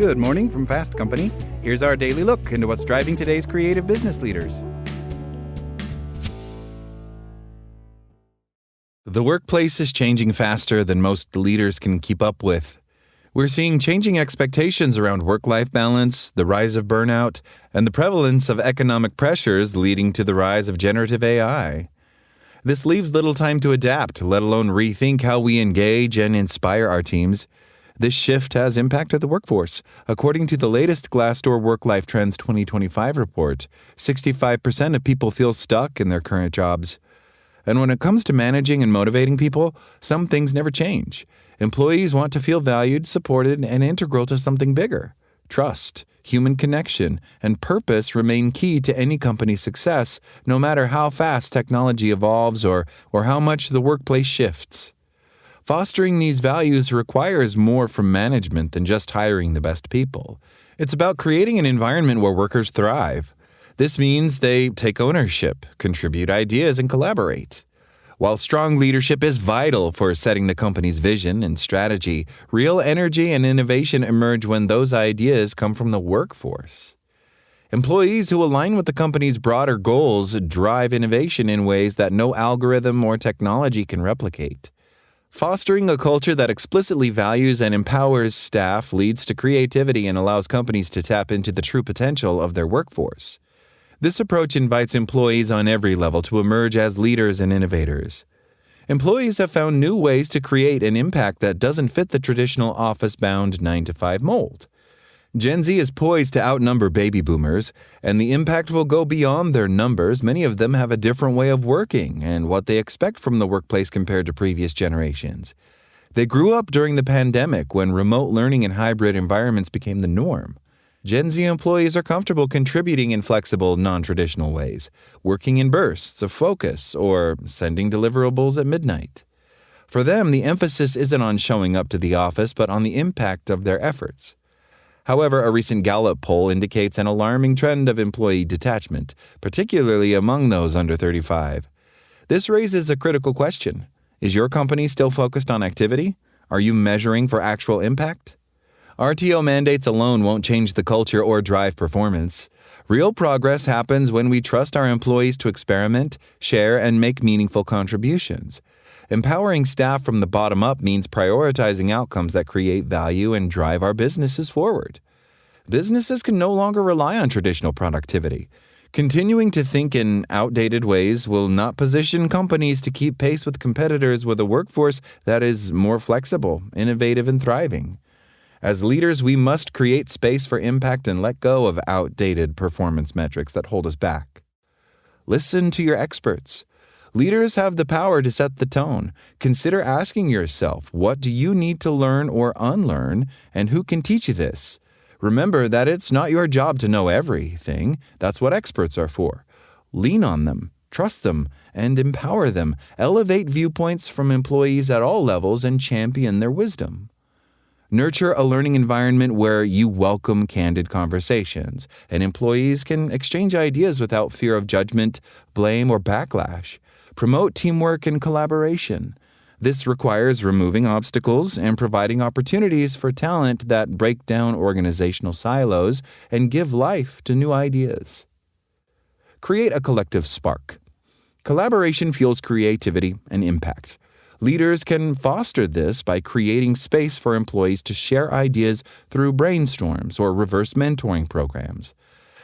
Good morning from Fast Company. Here's our daily look into what's driving today's creative business leaders. The workplace is changing faster than most leaders can keep up with. We're seeing changing expectations around work-life balance, the rise of burnout, and the prevalence of economic pressures leading to the rise of generative AI. This leaves little time to adapt, let alone rethink how we engage and inspire our teams. This shift has impacted the workforce. According to the latest Glassdoor Work-Life Trends 2025 report, 65% of people feel stuck in their current jobs. And when it comes to managing and motivating people, some things never change. Employees want to feel valued, supported, and integral to something bigger. Trust, human connection, and purpose remain key to any company's success, no matter how fast technology evolves or how much the workplace shifts. Fostering these values requires more from management than just hiring the best people. It's about creating an environment where workers thrive. This means they take ownership, contribute ideas, and collaborate. While strong leadership is vital for setting the company's vision and strategy, real energy and innovation emerge when those ideas come from the workforce. Employees who align with the company's broader goals drive innovation in ways that no algorithm or technology can replicate. Fostering a culture that explicitly values and empowers staff leads to creativity and allows companies to tap into the true potential of their workforce. This approach invites employees on every level to emerge as leaders and innovators. Employees have found new ways to create an impact that doesn't fit the traditional office-bound 9-to-5 mold. Gen Z is poised to outnumber baby boomers, and the impact will go beyond their numbers. Many of them have a different way of working and what they expect from the workplace compared to previous generations. They grew up during the pandemic when remote learning and hybrid environments became the norm. Gen Z employees are comfortable contributing in flexible, non-traditional ways, working in bursts of focus or sending deliverables at midnight. For them, the emphasis isn't on showing up to the office, but on the impact of their efforts. However, a recent Gallup poll indicates an alarming trend of employee detachment, particularly among those under 35. This raises a critical question. Is your company still focused on activity? Are you measuring for actual impact? RTO mandates alone won't change the culture or drive performance. Real progress happens when we trust our employees to experiment, share, and make meaningful contributions. Empowering staff from the bottom up means prioritizing outcomes that create value and drive our businesses forward. Businesses can no longer rely on traditional productivity. Continuing to think in outdated ways will not position companies to keep pace with competitors with a workforce that is more flexible, innovative, and thriving. As leaders, we must create space for impact and let go of outdated performance metrics that hold us back. Listen to your experts. Leaders have the power to set the tone. Consider asking yourself, what do you need to learn or unlearn, and who can teach you this? Remember that it's not your job to know everything. That's what experts are for. Lean on them, trust them, and empower them. Elevate viewpoints from employees at all levels and champion their wisdom. Nurture a learning environment where you welcome candid conversations, and employees can exchange ideas without fear of judgment, blame, or backlash. Promote teamwork and collaboration. This requires removing obstacles and providing opportunities for talent that break down organizational silos and give life to new ideas. Create a collective spark. Collaboration fuels creativity and impact. Leaders can foster this by creating space for employees to share ideas through brainstorms or reverse mentoring programs.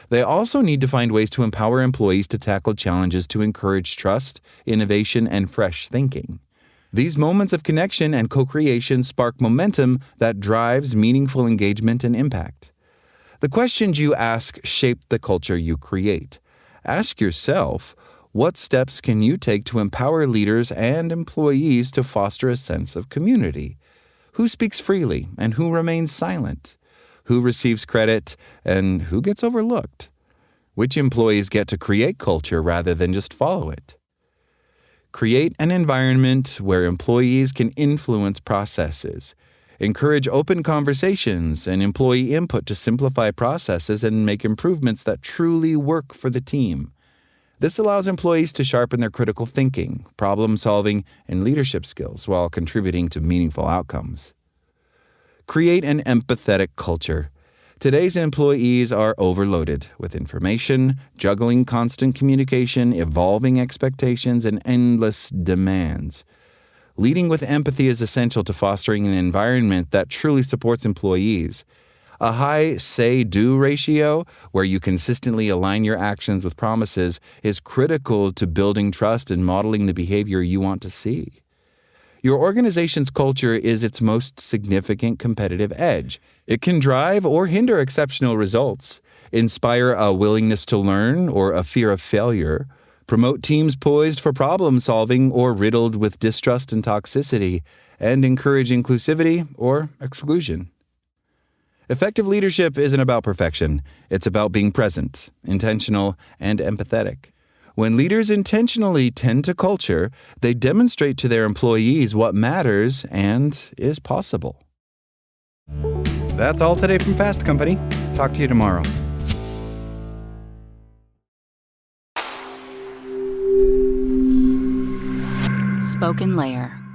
They also need to find ways to empower employees to tackle challenges to encourage trust, innovation, and fresh thinking. These moments of connection and co-creation spark momentum that drives meaningful engagement and impact. The questions you ask shape the culture you create. Ask yourself, what steps can you take to empower leaders and employees to foster a sense of community? Who speaks freely and who remains silent? Who receives credit and who gets overlooked? Which employees get to create culture rather than just follow it? Create an environment where employees can influence processes. Encourage open conversations and employee input to simplify processes and make improvements that truly work for the team. This allows employees to sharpen their critical thinking, problem-solving, and leadership skills while contributing to meaningful outcomes. Create an empathetic culture. Today's employees are overloaded with information, juggling constant communication, evolving expectations, and endless demands. Leading with empathy is essential to fostering an environment that truly supports employees. A high say-do ratio, where you consistently align your actions with promises, is critical to building trust and modeling the behavior you want to see. Your organization's culture is its most significant competitive edge. It can drive or hinder exceptional results, inspire a willingness to learn or a fear of failure, promote teams poised for problem solving or riddled with distrust and toxicity, and encourage inclusivity or exclusion. Effective leadership isn't about perfection. It's about being present, intentional, and empathetic. When leaders intentionally tend to culture, they demonstrate to their employees what matters and is possible. That's all today from Fast Company. Talk to you tomorrow. Spoken Layer.